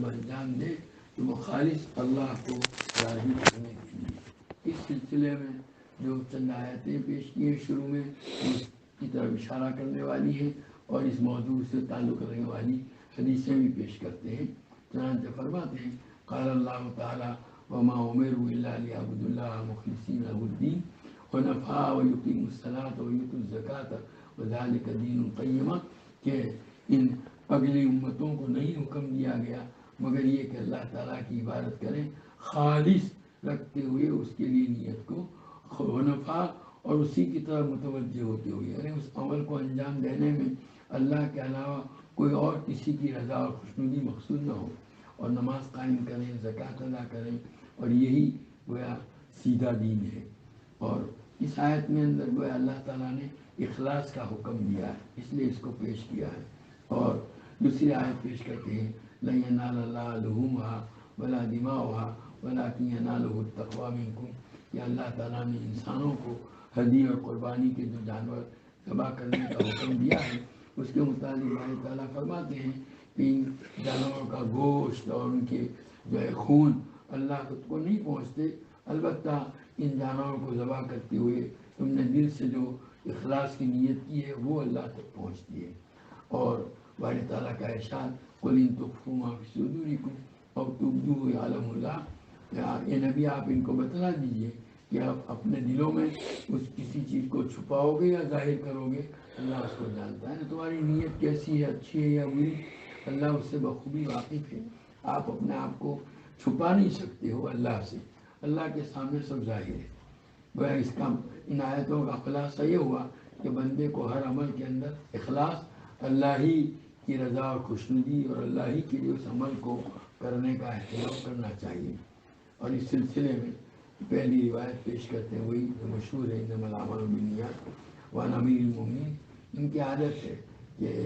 انجام دے تو وہ خالص اللہ کو راضی کرنے کے لیے. اس سلسلے میں جو چند آیتیں پیش کی ہیں شروع میں اس کی طرف اشارہ کرنے والی ہیں اور اس موضوع سے تعلق رکھنے والی حدیثیں بھی پیش کرتے ہیں. چنانچہ فرماتے ہیں قال اللہ تعالیٰ وما امروا الا ليعبدوا الله مخلصين له الدين حنفاء ويقيموا الصلاة ويؤتوا الزكاة وذلك دين القیمہ کہ ان اگلی امتوں کو نہیں حکم دیا گیا مگر یہ کہ اللہ تعالیٰ کی عبادت کریں خالص رکھتے ہوئے اس کے لیے نیت کو حنفاء اور اسی کی طرف متوجہ ہوتے ہوئے، یعنی اس عمل کو انجام دینے میں اللہ کے علاوہ کوئی اور کسی کی رضا اور خوشنودی مقصود نہ ہو، اور نماز قائم کریں، زکوٰۃ ادا کریں، اور یہی گویا سیدھا دین ہے. اور اس آیت میں اندر گویا اللہ تعالیٰ نے اخلاص کا حکم دیا ہے، اس لیے اس کو پیش کیا ہے. اور دوسری آیت پیش کرتے ہیں لن ینال اللہ لحومها ولا دماؤها ولکن ینالہ التقوی منکم، کہ اللہ تعالیٰ نے انسانوں کو ہدی اور قربانی کے جو جانور ذبح کرنے کا حکم دیا ہے اس کے متعلق اللہ تعالیٰ فرماتے ہیں کہ ان جانوروں کا گوشت اور ان کے جو ہے خون اللہ کو نہیں پہنچتے، البتہ ان جانوروں کو ذبح کرتے ہوئے تم نے دل سے جو اخلاص کی نیت کی ہے وہ اللہ تک پہنچتی ہے. اور باری تعالیٰ کا ارشاد قل ان تخفوا ما فی صدورکم او تبدوہ یعلم اللہ، یہ نبی آپ ان کو بتلا دیجئے کہ آپ اپنے دلوں میں اس کسی چیز کو چھپاؤ گے یا ظاہر کرو گے اللہ اس کو جانتا ہے. تمہاری نیت کیسی ہے، اچھی ہے یا بری، اللہ اس سے بخوبی واقف ہے. آپ اپنے آپ کو چھپا نہیں سکتے ہو اللہ سے، اللہ کے سامنے سب ظاہر ہے. گویا اس کا ان آیتوں کا خلاصہ یہ ہوا کہ بندے کو ہر عمل کے اندر اخلاص، اللہ ہی کی رضا اور خوشنودی اور اللہ ہی کے لیے اس عمل کو کرنے کا اہتمام کرنا چاہیے. اور اس سلسلے میں پہلی روایت پیش کرتے ہیں وہی جو مشہور ہے انما الاعمال بالنیات وعن امیر المؤمنین. ان کی عادت ہے کہ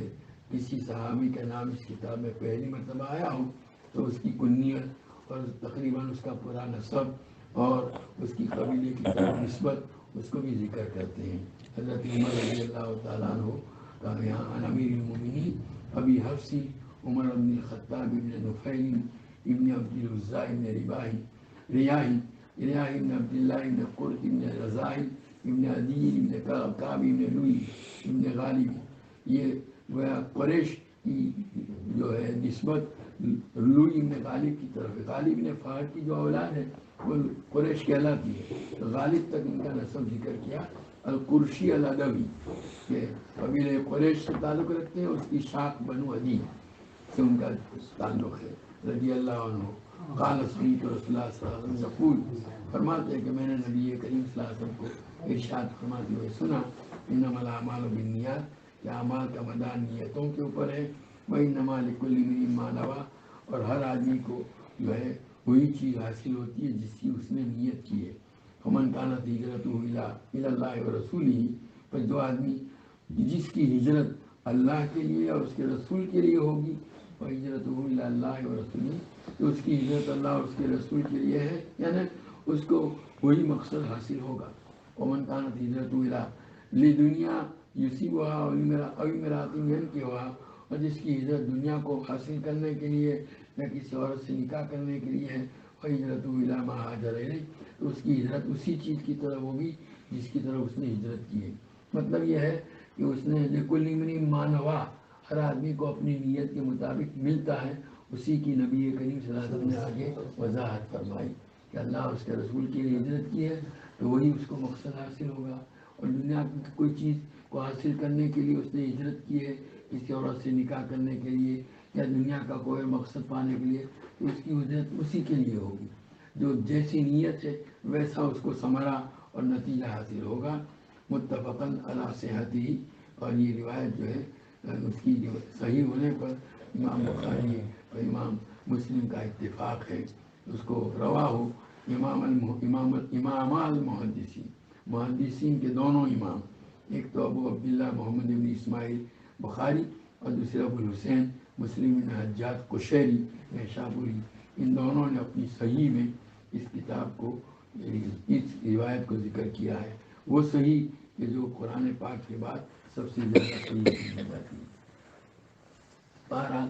کسی صحابی کا نام اس کتاب میں پہلی مرتبہ آیا ہو تو اس کی کنیت اور تقریباً اس کا پورا نسب اور اس کی قبیلے کی طرف نسبت اس کو بھی ذکر کرتے ہیں. حضرت عمر رضی اللہ تعالیٰ عنہ کا یہاں عن امیر المؤمنین ابی حفص عمر بن الخطاب ابن نفیل ابن عبد العزیٰ ابن ریاح ابن عبداللہ ابن قرط ابن رضائی ابن عدی ابن کعب ابن لوئی ابن غالب. یہ گویا قریش کی جو ہے نسبت لوئی ابن غالب کی طرف ہے. غالب ابن فہد کی جو اولاد ہے وہ قریش کہلاتی ہے، غالب تک ان کا نسب ذکر کیا. القرشی العدوی کہ قبیلہ قریش سے تعلق رکھتے ہیں، اس کی شاخ بنو عدی سے ان کا تعلق ہے رضی اللہ عنہ. قال سمعت رسول اللہ صلی اللہ علیہ وسلم یقول، فرماتے ہیں کہ میں نے نبی کریم صلی اللہ علیہ وسلم کو ارشاد فرماتے ہوئے سنا انما الاعمال بالنیات، کہ اعمال کا مدار نیتوں کے اوپر ہے. وانما لکل امرئ ما نویٰ، اور ہر آدمی کو جو ہے وہی چیز حاصل ہوتی ہے جس کی اس نے نیت کی ہے. فمن کانت ہجرتہ الی اللہ ورسولہ، پر جو آدمی جس کی ہجرت اللہ کے لیے اور اس کے رسول کے لیے ہوگی، وہجرتہ الی اللہ ورسولہ، تو اس کی ہجرت اللہ اور اس کے رسول کے لیے ہے، یعنی اس کو وہی مقصد حاصل ہوگا. ومن کانت ہجرتہ الی لدنیا یصیبها او امرأۃ ینکحها، اور جس کی ہجرت دنیا کو حاصل کرنے کے لیے یا کسی عورت سے نکاح کرنے کے لیے ہے، وہجرتہ الی ما ہاجر الیہ، تو اس کی ہجرت اسی چیز کی طرف ہوگی جس کی طرف اس نے ہجرت کی ہے. مطلب یہ ہے کہ اس نے لکل امرئ ما نویٰ، ہر آدمی کو اپنی نیت کے مطابق ملتا ہے. اسی کی نبی کریم صلی اللہ علیہ وسلم نے آگے وضاحت فرمائی کہ اللہ اور اس کے رسول کے لیے ہجرت کی ہے تو وہی اس کو مقصد حاصل ہوگا. اور دنیا کی کوئی چیز کو حاصل کرنے کے لیے اس نے ہجرت کی ہے، کسی عورت سے نکاح کرنے کے لیے یا دنیا کا کوئی مقصد پانے کے لیے، تو اس کی ہجرت اسی کے لیے ہوگی. جو جیسی نیت ہے ویسا اس کو ثمرہ اور نتیجہ حاصل ہوگا. متفقاً علی صحتہ، اور یہ روایت جو ہے اس کی جو صحیح ہونے پر امام بخاری اور امام مسلم کا اتفاق ہے. اس کو رواہ امام المحدثین، محدثین کے دونوں امام، ایک تو ابو عبداللہ محمد بن اسماعیل بخاری اور دوسرے ابو الحسین مسلم بن حجاج قشیری نیشابوری، ان دونوں نے اپنی صحیح میں اس کتاب کو، اس روایت کو ذکر کیا ہے. وہ صحیح کہ جو قرآن پاک کے بعد سب سے زیادہ صحیح سمجھی جاتی ہے. بہرحال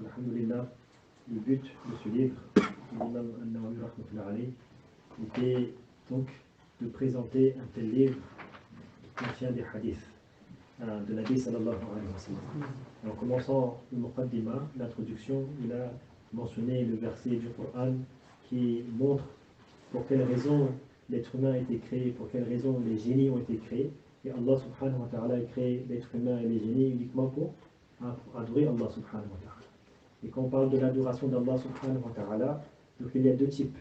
Alhamdulillah, le but de ce livre, l'imam An-Nawawi rahmatullahi alayhi, était donc de présenter un tel livre qui contient des hadiths de Nabi sallallahu alayhi wa sallam. En commençant le Muqaddima, l'introduction, il a mentionné le verset du Coran qui montre pour quelles raisons l'être humain a été créé, pour quelles raisons les génies ont été créés. Et Allah subhanahu wa ta'ala a créé l'être humain et les génies uniquement pour adorer Allah subhanahu wa ta'ala. Et quand on parle de l'adoration d'Allah subhanahu wa ta'ala, donc il y a deux types.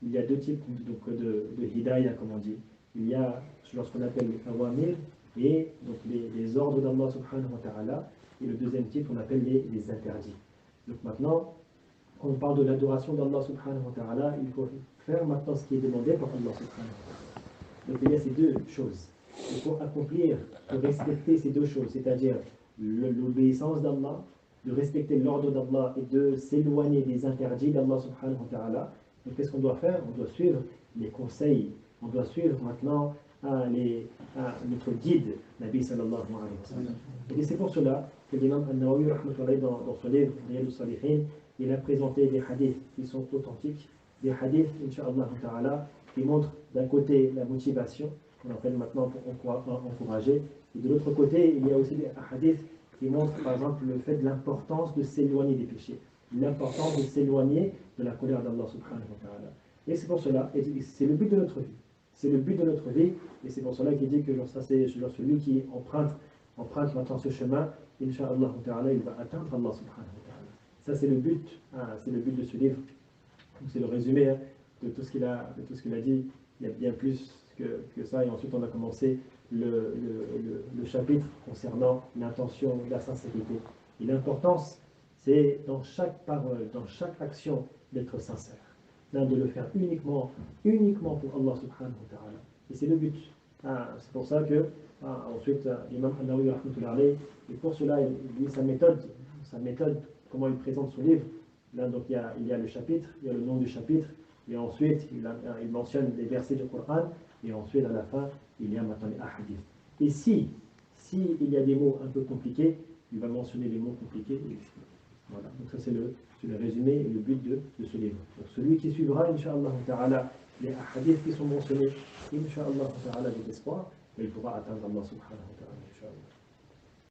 Il y a deux types donc, de hidayah, comme on dit. Il y a ce qu'on appelle les awamir, et donc les ordres d'Allah subhanahu wa ta'ala. Et le deuxième type, on appelle les interdits. Donc maintenant, quand on parle de l'adoration d'Allah subhanahu wa ta'ala, il faut faire maintenant ce qui est demandé par Allah subhanahu wa ta'ala. Donc il y a ces deux choses. Il faut accomplir, pour respecter ces deux choses, c'est-à-dire l'obéissance d'Allah, de respecter l'ordre d'Allah et de s'éloigner des interdits d'Allah subhanahu wa ta'ala. Donc qu'est-ce qu'on doit faire? On doit suivre les conseils, on doit suivre maintenant notre guide, Nabi sallallahu alayhi wa sallam. Et c'est pour cela que l'imam An-Nawawi dans son livre Riyad al-Salihin, il a présenté des hadiths qui sont authentiques, des hadiths, incha'Allah ta'ala, qui montrent d'un côté la motivation, qu'on appelle maintenant pour encourager, et de l'autre côté, il y a aussi des hadiths qui montre par exemple le fait de l'importance de s'éloigner des péchés, l'importance de s'éloigner de la colère d'Allah subhanahu wa ta'ala. Et c'est pour cela, et c'est le but de notre vie. C'est le but de notre vie, et c'est pour cela qu'il dit que ça c'est celui qui emprunte maintenant ce chemin, incha'Allah ta'ala, il va atteindre Allah subhanahu wa ta'ala. Ça c'est le but de ce livre. C'est le résumé de tout ce qu'il a dit. Il y a bien plus que ça, et ensuite on a commencé le chapitre concernant l'intention, la sincérité. Et l'importance, c'est dans chaque parole, dans chaque action, d'être sincère. De le faire uniquement pour Allah subhanahu wa ta'ala. Et c'est le but. C'est pour ça que, ensuite, l'imam An-Nawawi rahmatullahi alayhi, et pour cela, il dit sa méthode, comment il présente son livre. Là, donc, il y a le chapitre, il y a le nom du chapitre, et ensuite, il mentionne les versets du Coran, et ensuite, à la fin, il y a maintenant les ahadith. Et si il y a des mots un peu compliqués, il va mentionner les mots compliqués et l'expliquer. Voilà, donc ça c'est le résumé et le but de ce livre. Donc celui qui suivra, incha'Allah ta'ala, les hadiths qui sont mentionnés, incha'Allah ta'ala, avec espoir, il pourra atteindre Allah subhanahu wa ta'ala, incha'Allah.